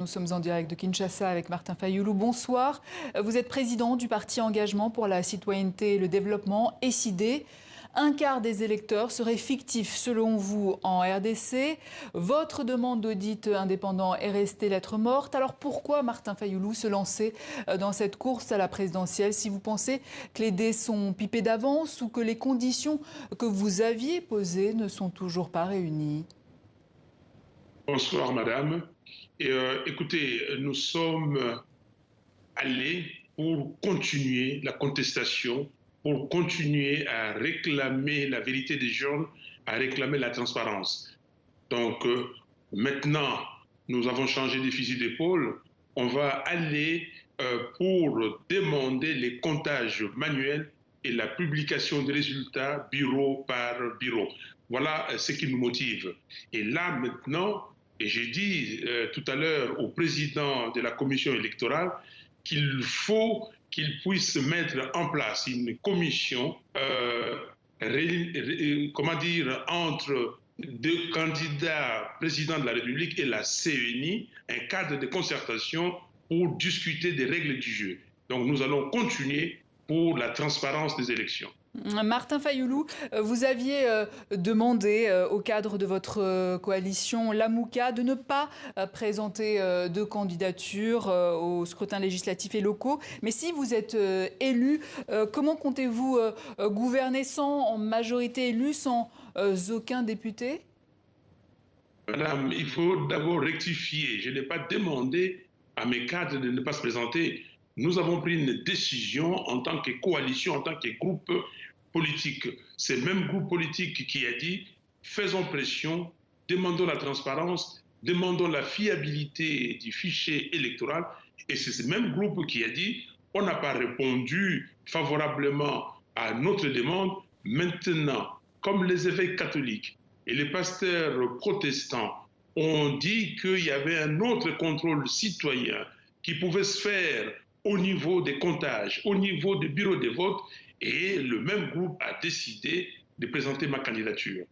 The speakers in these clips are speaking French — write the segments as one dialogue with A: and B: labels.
A: Nous sommes en direct de Kinshasa avec Martin Fayoulou. Bonsoir. Vous êtes président du parti Engagement pour la citoyenneté et le développement, ECID. Un quart des électeurs seraient fictifs selon vous en RDC. Votre demande d'audit indépendant est restée lettre morte. Alors pourquoi Martin Fayoulou se lancer dans cette course à la présidentielle si vous pensez que les dés sont pipés d'avance ou que les conditions que vous aviez posées ne sont toujours pas réunies?
B: Bonsoir, madame. Écoutez, nous sommes allés pour continuer la contestation, pour continuer à réclamer la vérité des jeunes, à réclamer la transparence. Donc, maintenant, nous avons changé de fusil d'épaule. On va aller pour demander les comptages manuels et la publication des résultats bureau par bureau. Voilà ce qui nous motive. Et là, maintenant, et j'ai dit tout à l'heure au président de la commission électorale qu'il faut qu'il puisse mettre en place une commission, entre deux candidats présidents de la République et la CENI, un cadre de concertation pour discuter des règles du jeu. Donc nous allons continuer pour la transparence des élections.
A: Martin Fayoulou, vous aviez demandé au cadre de votre coalition, l'AMOUCA, de ne pas présenter de candidature au scrutin législatif et locaux. Mais si vous êtes élu, comment comptez-vous gouverner sans majorité élue, sans aucun député?
B: Madame, il faut d'abord rectifier. Je n'ai pas demandé à mes cadres de ne pas se présenter. Nous avons pris une décision en tant que coalition, en tant que groupe politique. C'est le même groupe politique qui a dit faisons pression, demandons la transparence, demandons la fiabilité du fichier électoral. Et c'est ce même groupe qui a dit on n'a pas répondu favorablement à notre demande. Maintenant, comme les évêques catholiques et les pasteurs protestants ont dit qu'il y avait un autre contrôle citoyen qui pouvait se faire au niveau des comptages, au niveau des bureaux de vote, et le même groupe a décidé de présenter ma candidature.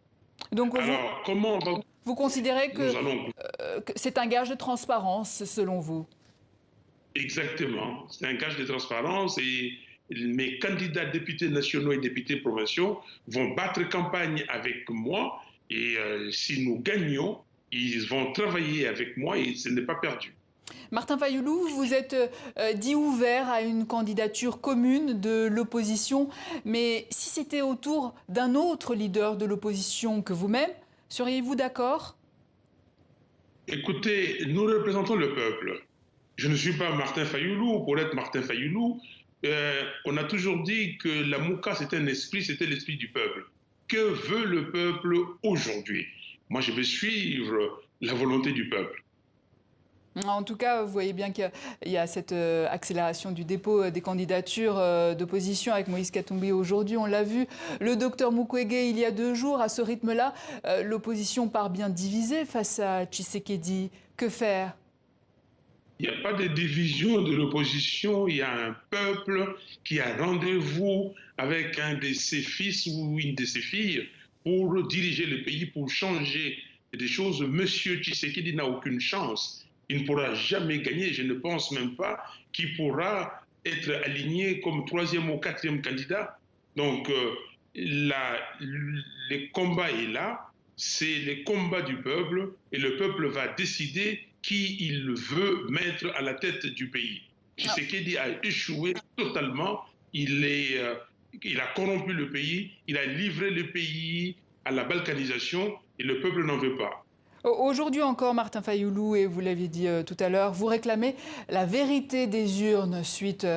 A: Donc
B: Alors, comment on va...
A: vous considérez
B: Nous allons...
A: que c'est un gage de transparence, selon vous?
B: Exactement. C'est un gage de transparence et mes candidats députés nationaux et députés provinciaux vont battre campagne avec moi et si nous gagnons, ils vont travailler avec moi et ce n'est pas perdu.
A: Martin Fayoulou, vous êtes dit ouvert à une candidature commune de l'opposition, mais si c'était autour d'un autre leader de l'opposition que vous-même, seriez-vous d'accord?
B: Écoutez, nous représentons le peuple. Je ne suis pas Martin Fayoulou. Pour être Martin Fayoulou, on a toujours dit que la Mouka, c'était un esprit, c'était l'esprit du peuple. Que veut le peuple aujourd'hui? Moi, je vais suivre la volonté du peuple.
A: En tout cas, vous voyez bien qu'il y a cette accélération du dépôt des candidatures d'opposition avec Moïse Katumbi aujourd'hui. On l'a vu, le docteur Mukwege il y a 2 jours. À ce rythme-là, l'opposition part bien divisée face à Tshisekedi. Que faire?
B: Il n'y a pas de division de l'opposition, il y a un peuple qui a rendez-vous avec un de ses fils ou une de ses filles pour diriger le pays, pour changer des choses. Monsieur Tshisekedi n'a aucune chance. Il ne pourra jamais gagner. Je ne pense même pas qu'il pourra être aligné comme 3e ou 4e candidat. Donc, le combat est là. C'est le combat du peuple et le peuple va décider qui il veut mettre à la tête du pays. Tshisekedi a échoué totalement. Il a corrompu le pays. Il a livré le pays à la balkanisation et le peuple n'en veut pas.
A: Aujourd'hui encore, Martin Fayoulou, et vous l'aviez dit tout à l'heure, vous réclamez la vérité des urnes suite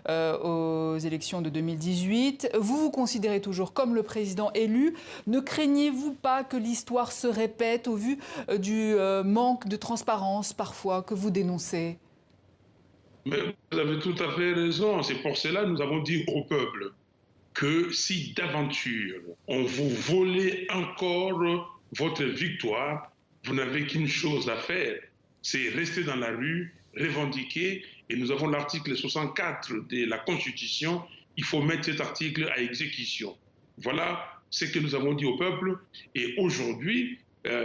A: aux élections de 2018. Vous vous considérez toujours comme le président élu. Ne craignez-vous pas que l'histoire se répète au vu du manque de transparence parfois que vous dénoncez?
B: Mais vous avez tout à fait raison. C'est pour cela que nous avons dit au peuple que si d'aventure on vous volait encore votre victoire, vous n'avez qu'une chose à faire, c'est rester dans la rue, revendiquer, et nous avons l'article 64 de la Constitution, il faut mettre cet article à exécution. Voilà ce que nous avons dit au peuple, et aujourd'hui,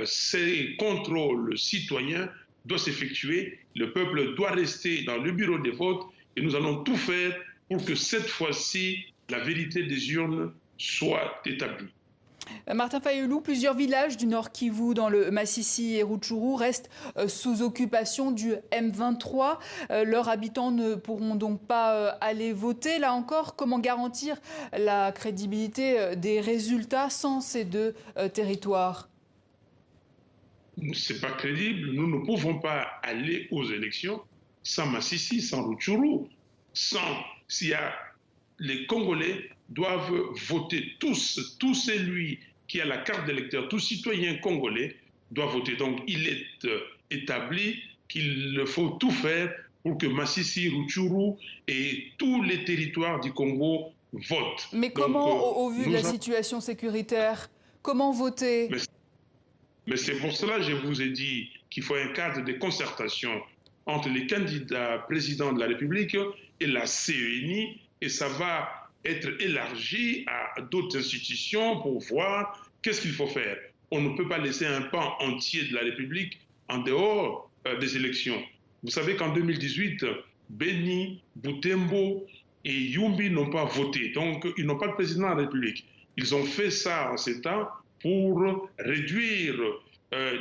B: ces contrôles citoyens doit s'effectuer. Le peuple doit rester dans le bureau des votes et nous allons tout faire pour que cette fois-ci, la vérité des urnes soit établie.
A: Martin Fayulu, plusieurs villages du Nord Kivu, dans le Massissi et Rutshuru, restent sous occupation du M23. Leurs habitants ne pourront donc pas aller voter. Là encore, comment garantir la crédibilité des résultats sans ces deux territoires?
B: Ce n'est pas crédible. Nous ne pouvons pas aller aux élections sans Massissi, sans Rutshuru, s'il y a les Congolais doivent voter tous. Tout celui qui a la carte d'électeur, tout citoyen congolais doit voter. Donc il est établi qu'il faut tout faire pour que Massissi, Rutshuru et tous les territoires du Congo votent.
A: Mais comment, au vu de la situation sécuritaire, comment voter?
B: Mais c'est pour cela que je vous ai dit qu'il faut un cadre de concertation entre les candidats présidents de la République et la CENI, et ça va être élargi à d'autres institutions pour voir qu'est-ce qu'il faut faire. On ne peut pas laisser un pan entier de la République en dehors des élections. Vous savez qu'en 2018, Beni, Butembo et Yumbi n'ont pas voté, donc ils n'ont pas de président de la République. Ils ont fait ça en ces temps pour réduire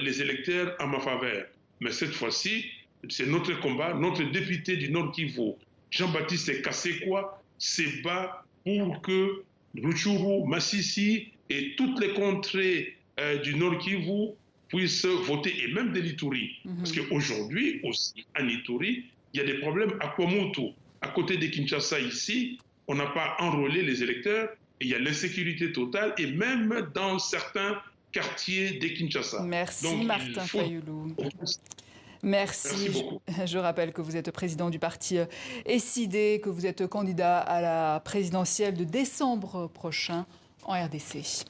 B: les électeurs à ma faveur. Mais cette fois-ci, c'est notre combat. Notre député du Nord Kivu, Jean-Baptiste Kassekwa, se bat pour que Rutshuru, Massissi et toutes les contrées du Nord Kivu puissent voter, et même de l'Ituri. Parce qu'aujourd'hui, aussi, en Ituri, il y a des problèmes à Kwamoto. À côté de Kinshasa, ici, on n'a pas enrôlé les électeurs, et il y a l'insécurité totale, et même dans certains quartiers de Kinshasa.
A: Merci. Donc, Martin Fayulu.
B: Merci beaucoup.
A: Je rappelle que vous êtes président du parti SID, que vous êtes candidat à la présidentielle de décembre prochain en RDC.